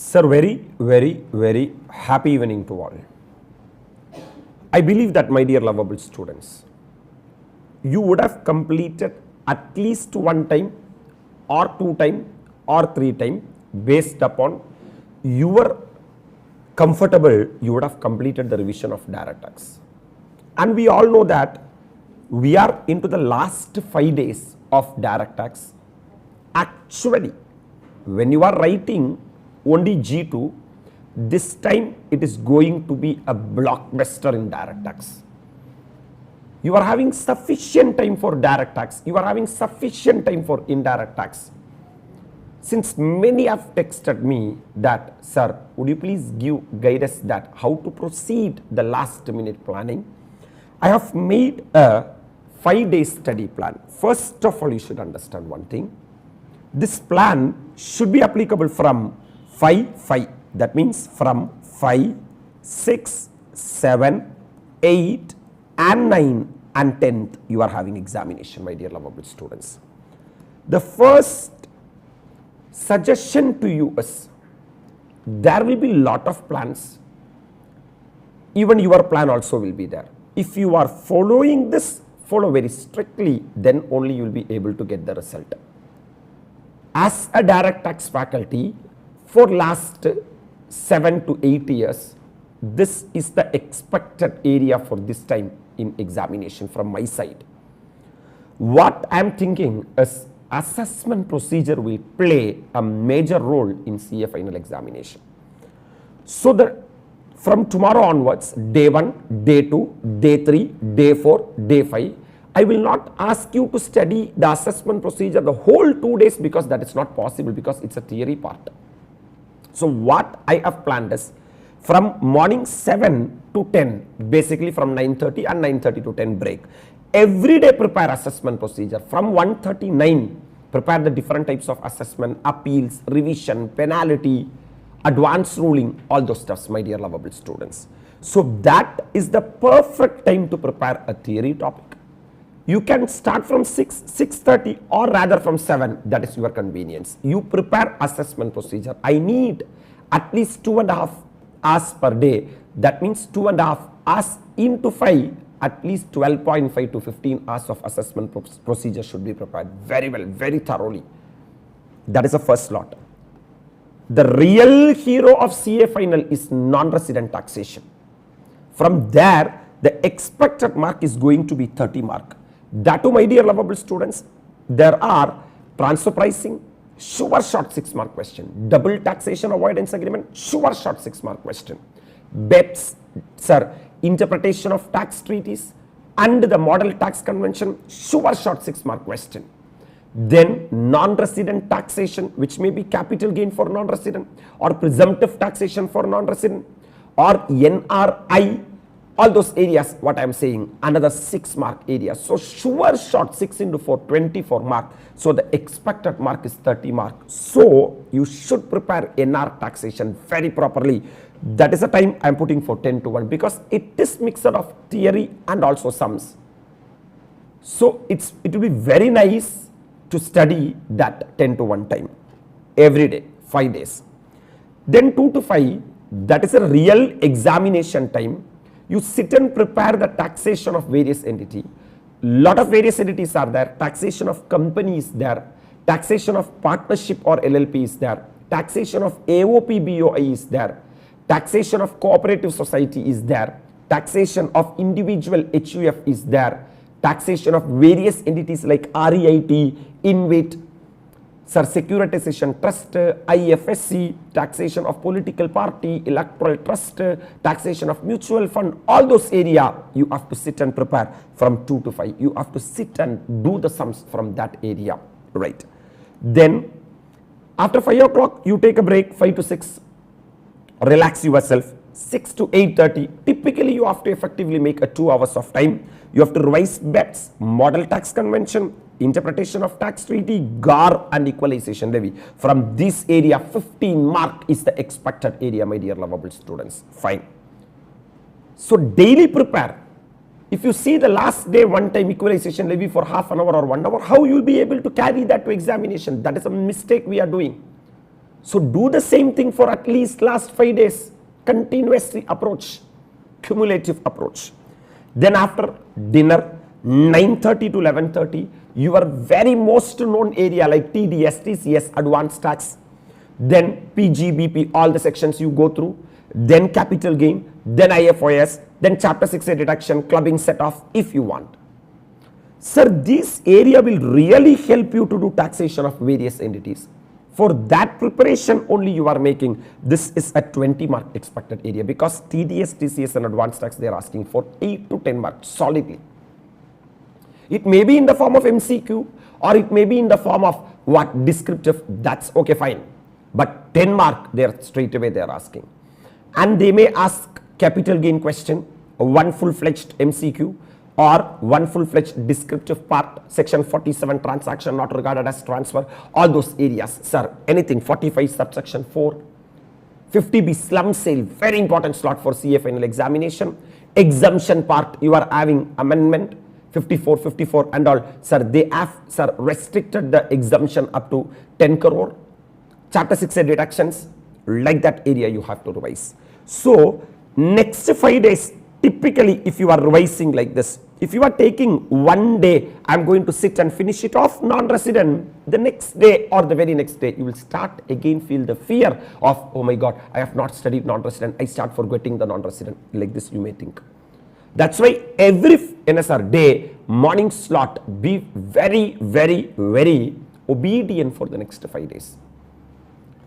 Sir, very happy evening to all. I believe that, my dear lovable students, you would have completed at least one time or two time or three time based upon your comfortable, you would have completed the revision of direct tax. And we all know that we are into the last 5 days of direct tax. Actually, when you are writing only G2, this time it is going to be a blockbuster in direct tax. You are having sufficient time for direct tax. You are having sufficient time for indirect tax. Since many have texted me that, sir, would you please guide us that how to proceed the last minute planning? I have made a 5-day study plan. First of all, you should understand one thing. This plan should be applicable from 5, that means from 5, 6, 7, 8 and 9 and 10th you are having examination, my dear lovable students. The first suggestion to you is, there will be lot of plans, even your plan also will be there. If you are following this, follow very strictly, then only you will be able to get the result. As a direct tax faculty, for last 7 to 8 years, this is the expected area for this time in examination from my side. What I am thinking is, assessment procedure will play a major role in CA final examination. So from tomorrow onwards, day 1, day 2, day 3, day 4, day 5, I will not ask you to study the assessment procedure the whole 2 days, because that is not possible, because it's a theory part. So what I have planned is, from morning 7 to 10, basically from 9:30 and 9:30 to 10 break, every day prepare assessment procedure. From 1:39, prepare the different types of assessment, appeals, revision, penalty, advanced ruling, all those stuffs, my dear lovable students. So that is the perfect time to prepare a theory topic. You can start from 6:30 or rather from 7, that is your convenience. You prepare assessment procedure. I need at least 2.5 hours per day. That means 2.5 hours into 5, at least 12.5 to 15 hours of assessment procedure should be prepared very well, very thoroughly. That is the first lot. The real hero of CA final is non-resident taxation. From there, the expected mark is going to be 30 mark. That too, my dear lovable students, there are transfer pricing, sure short 6 mark question. Double taxation avoidance agreement, sure short 6 mark question. BEPS, sir, interpretation of tax treaties and the model tax convention, sure short 6 mark question. Then non-resident taxation, which may be capital gain for non-resident, or presumptive taxation for non-resident, or NRI, all those areas, what I am saying, another 6 mark area. So sure short 6 into 4, 24 mark. So the expected mark is 30 mark. So you should prepare NR taxation very properly. That is the time I am putting for 10 to 1, because it is mixture of theory and also sums. So it will be very nice to study that 10 to 1 time every day, 5 days. Then 2 to 5, that is a real examination time. You sit and prepare the taxation of various entity. Lot of various entities are there. Taxation of company is there. Taxation of partnership or LLP is there. Taxation of AOP BOI is there. Taxation of cooperative society is there. Taxation of individual HUF is there. Taxation of various entities like REIT, INVIT, sir, securitization trust, IFSC, taxation of political party, electoral trust, taxation of mutual fund, all those area you have to sit and prepare from 2 to 5. You have to sit and do the sums from that area, right? Then after 5 o'clock, you take a break, 5 to 6, relax yourself. 6 to 8:30, typically you have to effectively make a 2 hours of time. You have to revise BEPS, model tax convention, interpretation of tax treaty, GAR and equalization levy. From this area, 15 mark is the expected area, my dear lovable students. Fine. So daily prepare. If you see the last day one time equalization levy for half an hour or 1 hour, how you will be able to carry that to examination? That is a mistake we are doing. So do the same thing for at least last 5 days. Continuously approach, cumulative approach. Then after dinner, 9:30 to 11:30, your very most known area like TDS, TCS, advanced tax, then PGBP, all the sections you go through, then capital gain, then IFOS, then chapter 6A deduction, clubbing set off if you want. Sir, this area will really help you to do taxation of various entities. For that preparation only you are making, this is a 20 mark expected area, because TDS, TCS and advanced tax, they are asking for 8 to 10 marks solidly. It may be in the form of MCQ or it may be in the form of what, descriptive, that's okay, fine. But 10 mark, they're straight away they're asking. And they may ask capital gain question, one full-fledged MCQ or one full-fledged descriptive part, section 47, transaction not regarded as transfer, all those areas. Sir, anything, 45 subsection 4, 50B slum sale, very important slot for CA final examination. Exemption part, you are having amendment, 54, 54 and all. Sir, they have, sir, restricted the exemption up to 10 crore. Chapter 6A deductions, like that area you have to revise. So, next 5 days, typically if you are revising like this, if you are taking one day, I am going to sit and finish it off non-resident, the next day or the very next day, you will start again feel the fear of, oh my God, I have not studied non-resident, I start forgetting the non-resident, like this you may think. That's why every NSR day, morning slot, be very, very, very obedient for the next 5 days.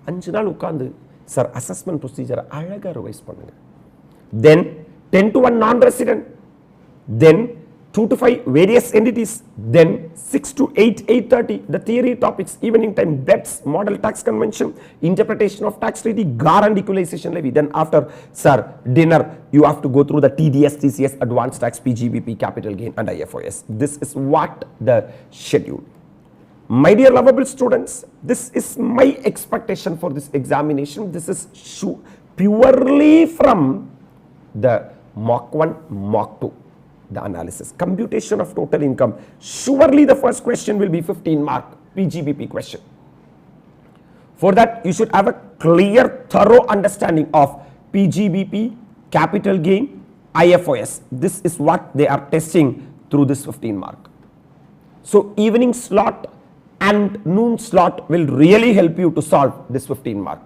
5 நாள் உட்கார்ந்து sir assessment procedure அழகாக revise பண்ணுங்க. Then 10 to 1 non-resident, then 2 to 5 various entities, then 6 to 8, 8:30 the theory topics, evening time BEPS, model tax convention, interpretation of tax treaty, GAR and equalization levy. Then after, sir, dinner, you have to go through the TDS, TCS, advanced tax, PGBP, capital gain and IFOS. This is what the schedule. My dear lovable students, this is my expectation for this examination. This is purely from the mock 1, mock 2, the analysis. Computation of total income. Surely the first question will be 15 mark PGBP question. For that, you should have a clear, thorough understanding of PGBP, capital gain, IFOS. This is what they are testing through this 15 mark. So evening slot and noon slot will really help you to solve this 15 mark.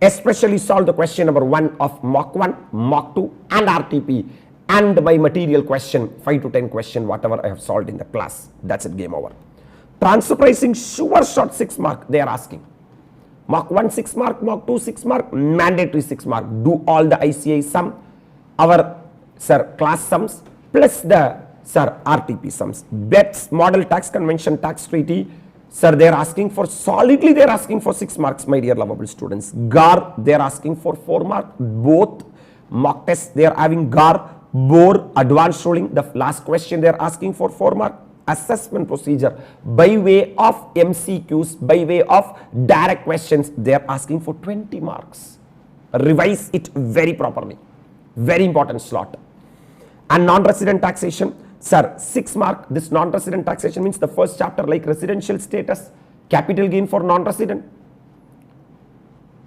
Especially solve the question number 1 of mock 1, mock 2 and RTP and my material question, 5 to 10 question, whatever I have solved in the class. That's it, game over. Transfer pricing, sure shot 6 mark, they are asking. Mock 1 6 mark, mock 2 6 mark, mandatory 6 mark. Do all the ICI sum, our sir class sums plus the sir RTP sums. BEPS, model tax convention, tax treaty. Sir, they are asking for solidly, they are asking for 6 marks, my dear lovable students. GAR, they are asking for 4 marks. Both mock tests, they are having GAR, BOR, advanced ruling. The last question, they are asking for 4 marks. Assessment procedure, by way of MCQs, by way of direct questions, they are asking for 20 marks. Revise it very properly. Very important slot. And non-resident taxation, sir, 6 mark. This non-resident taxation means the first chapter like residential status, capital gain for non-resident,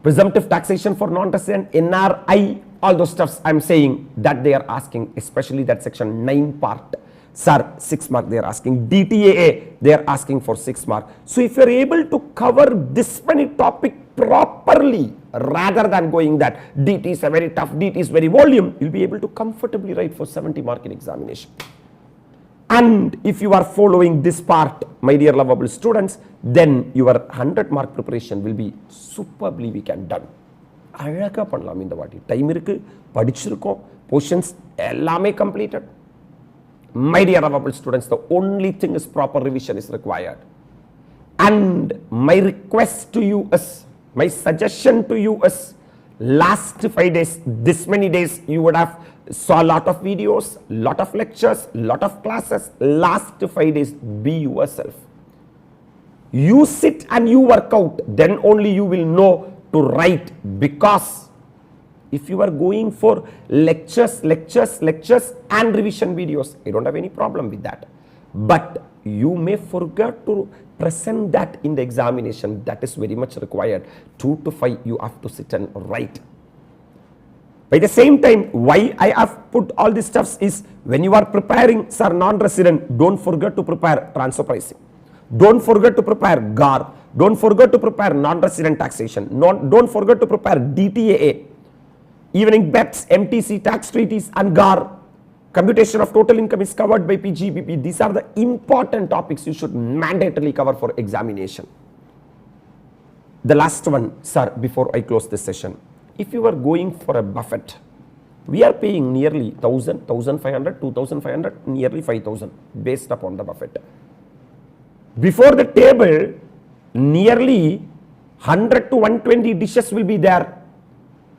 presumptive taxation for non-resident, NRI, all those stuffs I am saying that they are asking, especially that section 9 part. Sir, 6 mark they are asking. DTAA, they are asking for 6 mark. So if you are able to cover this many topic properly, rather than going that DT is a very tough, DT is very volume, you will be able to comfortably write for 70 mark in examination. And if you are following this part, my dear lovable students, then your 100 mark preparation will be superbly we can done. அழகாக பண்ணலாம் இந்த வாட்டி. Time இருக்கு, படிச்சிருக்கோம், portions எல்லாமே completed. My dear lovable students, the only thing is proper revision is required. And my request to you is, my suggestion to you is, last 5 days, this many days, you would have saw a lot of videos, lot of lectures, lot of classes. Last 5 days, be yourself. You sit and you work out, then only you will know to write. Because if you are going for lectures and revision videos, I don't have any problem with that. But you may forget to present that in the examination. That is very much required. 2 to 5 you have to sit and write. By the same time, why I have put all these stuffs is, when you are preparing, sir, non-resident, don't forget to prepare transfer pricing. Don't forget to prepare GAR. Don't forget to prepare non-resident taxation. Don't forget to prepare DTAA. Evening BEPS, MTC, tax treaties and GAR. Computation of total income is covered by PGBP. These are the important topics you should mandatorily cover for examination. The last one, sir, before I close this session. If you are going for a buffet, we are paying nearly 1,000, 1,500, 2,500, nearly 5,000 based upon the buffet. Before the table, nearly 100 to 120 dishes will be there.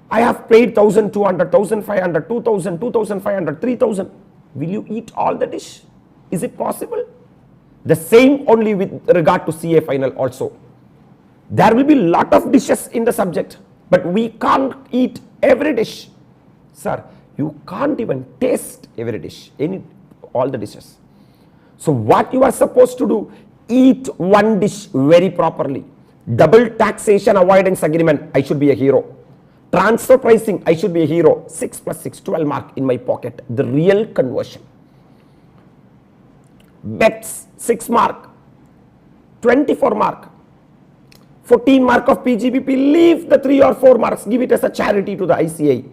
I have paid 1,200, 1,500, 2,000, 2,500, 3,000. Will you eat all the dish? Is it possible? The same only with regard to CA final also. There will be lot of dishes in the subject, but we can't eat every dish. Sir, you can't even taste every dish, all the dishes. So what you are supposed to do, eat one dish very properly. Double taxation avoidance agreement, I should be a hero. Transfer pricing, I should be a hero. 6 plus 6, 12 mark in my pocket, the real conversion. BEPS, 6 mark, 24 mark. 14 mark of PGBP, leave the 3 or 4 marks, give it as a charity to the ICI.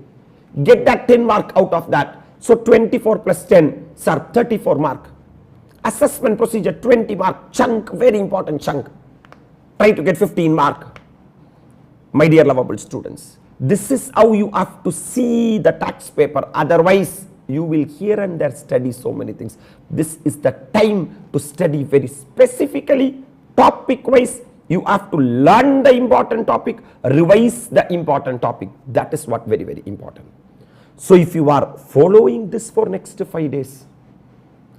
Get that 10 mark out of that. So 24 plus 10, sir, 34 mark. Assessment procedure, 20 mark, chunk, very important chunk. Try to get 15 mark. My dear lovable students, this is how you have to see the tax paper. Otherwise, you will here and there study so many things. This is the time to study very specifically, topic wise. You have to learn the important topic, revise the important topic. That is what very, very important. So if you are following this for next 5 days,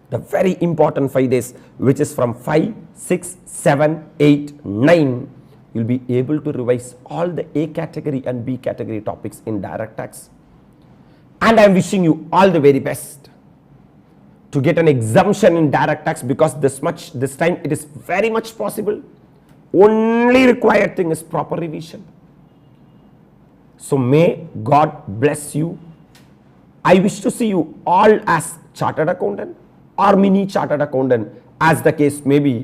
the very important 5 days, which is from 5, 6, 7, 8, 9, you'll be able to revise all the A category and B category topics in direct tax. And I am wishing you all the very best to get an exemption in direct tax, because this time it is very much possible. Only required thing is proper revision. So may God bless you. I wish to see you all as chartered accountant or mini chartered accountant, as the case may be.